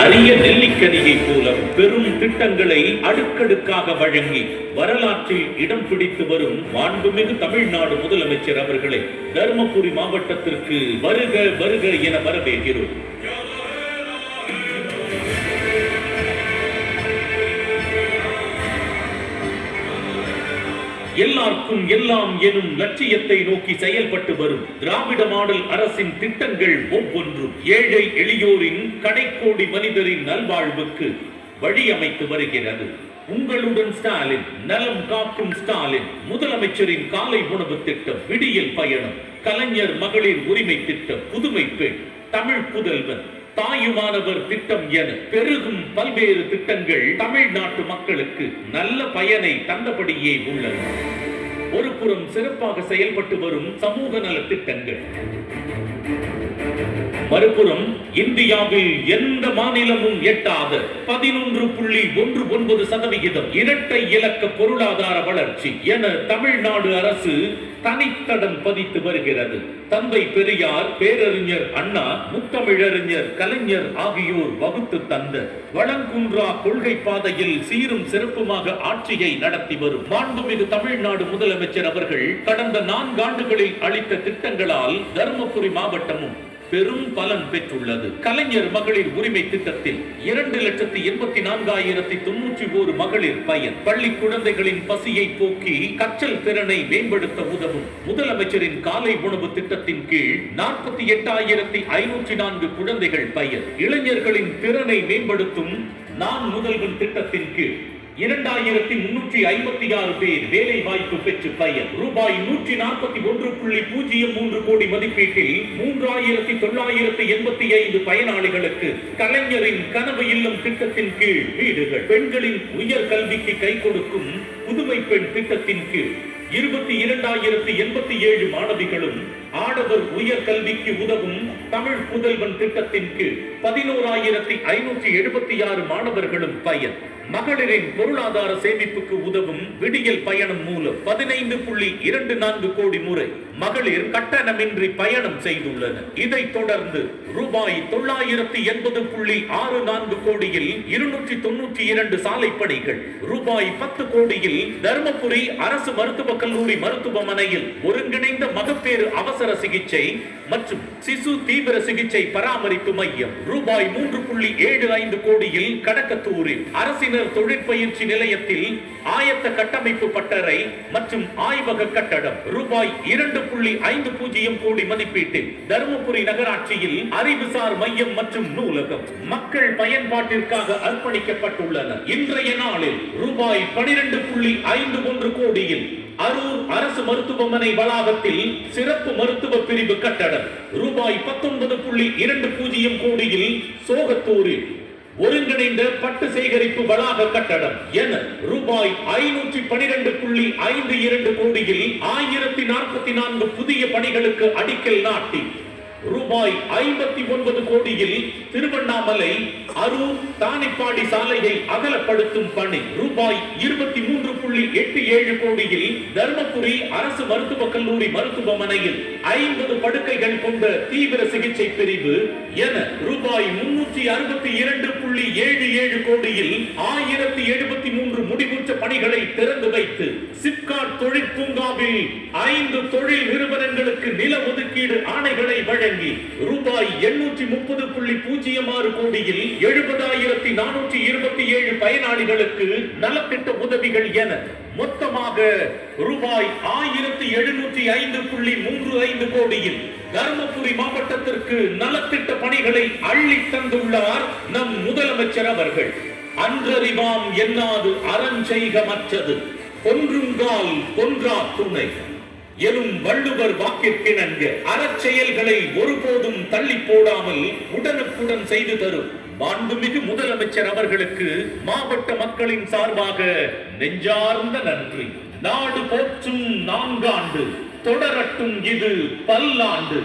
அரிய நெல்லிக்கனியை போல பெரும் திட்டங்களை அடுக்கடுக்காக வழங்கி வரலாற்றில் இடம் பிடித்து வரும் மாண்புமிகு தமிழ்நாடு முதலமைச்சர் அவர்களை தருமபுரி மாவட்டத்திற்கு வருக வருக என வரவேற்கிறோம். எல்லாருக்கும் எல்லாம் எனும் லட்சியத்தை நோக்கி செயல்பட்டு வரும் திராவிட மாடல் அரசின் திட்டங்கள் ஒவ்வொன்றும் ஏழை எளியோரின் கடைக்கோடி மனிதரின் நல்வாழ்வுக்கு வழியமைத்து வருகிறது. உங்களுடன் ஸ்டாலின், நலம் காக்கும் ஸ்டாலின், முதலமைச்சரின் காலை உணவு திட்டம், விடியல் பயணம், கலைஞர் மகளிர் உரிமை திட்டம், புதுமை பெண், தமிழ் புதல்வன், தாயுமானவர் திட்டம் என பெருகும் பல்வேறு திட்டங்கள் தமிழ்நாட்டு மக்களுக்கு நல்ல பயனை தந்தபடியே உள்ளன. ஒரு புறம் சிறப்பாக செயல்பட்டு வரும் சமூக நல திட்டங்கள், மறுபுறம் இந்தியாவில் எந்த மாநிலமும் எட்டாத 11.19% இரட்டை இலக்க பொருளாதார வளர்ச்சி என தமிழ்நாடு அரசு தனித்தடம் பதித்து வருகிறது. தந்தை பெரியார், பேரறிஞர் அண்ணா, முத்தமிழறிஞர் கலைஞர் ஆகியோர் வகுத்து தந்த வளங்குன்றா கொள்கை பாதையில் சீரும் சிறப்புமாக ஆட்சியை நடத்தி வரும் மாண்புமிகு தமிழ்நாடு முதலமைச்சர் அவர்கள் கடந்த 4 ஆண்டுகளில் அளித்த திட்டங்களால் தருமபுரி மாவட்டமும் பெரும் பலன் பெற்றுள்ளது. கலைஞர் மகளிர் உரிமை திட்டத்தில் 2,84,091 மகளிர் பயன், பள்ளி குழந்தைகளின் பசியை போக்கி கற்றல் திறனை மேம்படுத்த உதவும் முதலமைச்சரின் காலை உணவு திட்டத்தின் கீழ் 48,504 குழந்தைகள் பயன், இளைஞர்களின் திறனை மேம்படுத்தும் நான் முதல்வன் திட்டத்தின் கீழ் 2,356 பேர் வேலை வாய்ப்பு பெற்று பயன், ரூபாய் 141.03 கோடி மதிப்பீட்டில் 3,985 பயனாளிகளுக்கு கலைஞரின் கனவு இல்லம் திட்டத்தின் கீழ் வீடுகள், பெண்களின் உயர் கல்விக்கு கை கொடுக்கும் புதுமை பெண் திட்டத்தின் கீழ் 22,087 மாணவிகளும், ஆடவர் உயர் கல்விக்கு உதவும் தமிழ் புதல்வன் திட்டத்தின் கீழ் 11,576 மாணவர்களும் பயன், மகளிரின் பொருளாதார சேமிப்புக்கு உதவும் விடியல் பயணம் மூலம் 15.24 கோடி முறை மகளிர் கட்டணமின்றி பயணம் செய்துள்ளனர். இதைத் தொடர்ந்து ரூபாய் 980.64 கோடியில் 292 சாலை பணிகள், ரூபாய் 10 கோடியில் தருமபுரி அரசு மருத்துவக் கல்லூரி மருத்துவமனையில் ஒருங்கிணைந்த மகப்பேறு அவசர சிகிச்சை மற்றும் சிசு தீவிர சிகிச்சை பராமரிப்பு மையம், ரூபாய் 3.75 கோடியில் கடக்கத்தூரில் அரசினர் தொழிற்பயிற்சி நிலையத்தில் ஆயத்த கட்டமைப்பு பட்டறை மற்றும் ஆய்வக கட்டடம், ரூபாய் 2.50 கோடி மதிப்பீட்டில் தருமபுரி நகராட்சியில் அறிவுசார் மையம் மற்றும் நூலகம் மக்கள் பயன்பாட்டிற்காக அர்ப்பணிக்கப்பட்டுள்ளன. இன்றைய நாளில் ரூபாய் 12.51 கோடியில் அரூர் அரசு மருத்துவமனை வளாகத்தில் சிறப்பு மருத்துவ பிரிவு கட்டடம், ரூபாய் 19.20 கோடியில் சோகத்தூரில் ஒருங்கிணைந்த பட்டு சேகரிப்பு வளாக கட்டடம் என ரூபாய் 512.52 கோடியில் 1044 புதிய பணிகளுக்கு அடிக்கல் நாட்டி ரூபாய் 59 கோடியில் திருவண்ணாமலை அரூர் தானிப்பாடி சாலையை அகலப்படுத்தும் பணி, ரூபாய் 23.87 கோடியில் தர்மபுரி அரசு மருத்துவக் கல்லூரி மருத்துவமனையில் 50 படுக்கைகள் கொண்ட தீவிர சிகிச்சை பிரிவு என ரூபாய் 362.77 கோடியில் 1073 முடிவுற்ற பணிகளை திறந்து வைத்து சிப்காட் தொழிற்பூங்காவில் 5 தொழில் நிறுவனங்களுக்கு நில ஒதுக்கீடு ஆணைகளை வழங்கி ரூபாய் 830.06 கோடியில் 70,427 பயனாளிகளுக்கு நலத்திட்ட உதவிகள் என மொத்தமாக ரூபாய் 1,705.35 கோடியில் தருமபுரி மாவட்டத்திற்கு நலத்திட்ட பணிகளை அள்ளி தந்துள்ளார் நம் முதலமைச்சர் அவர்கள். அன்றறிவாம் என்னாது அறஞ்செய்கமற்றது கொன்றுங்கால் கொன்றா துணை எனும் வள்ளுவர் வாக்கிற்கிணங்க அறச்செயல்களை ஒருபோதும் தள்ளி போடாமல் உடனுக்குடன் செய்து தரும் மாண்புமிகு முதலமைச்சர் அவர்களுக்கு மாவட்ட மக்களின் சார்பாக நெஞ்சார்ந்த நன்றி. நாடு போற்றும் 4 ஆண்டு, தொடரட்டும் இது பல்லாண்டு.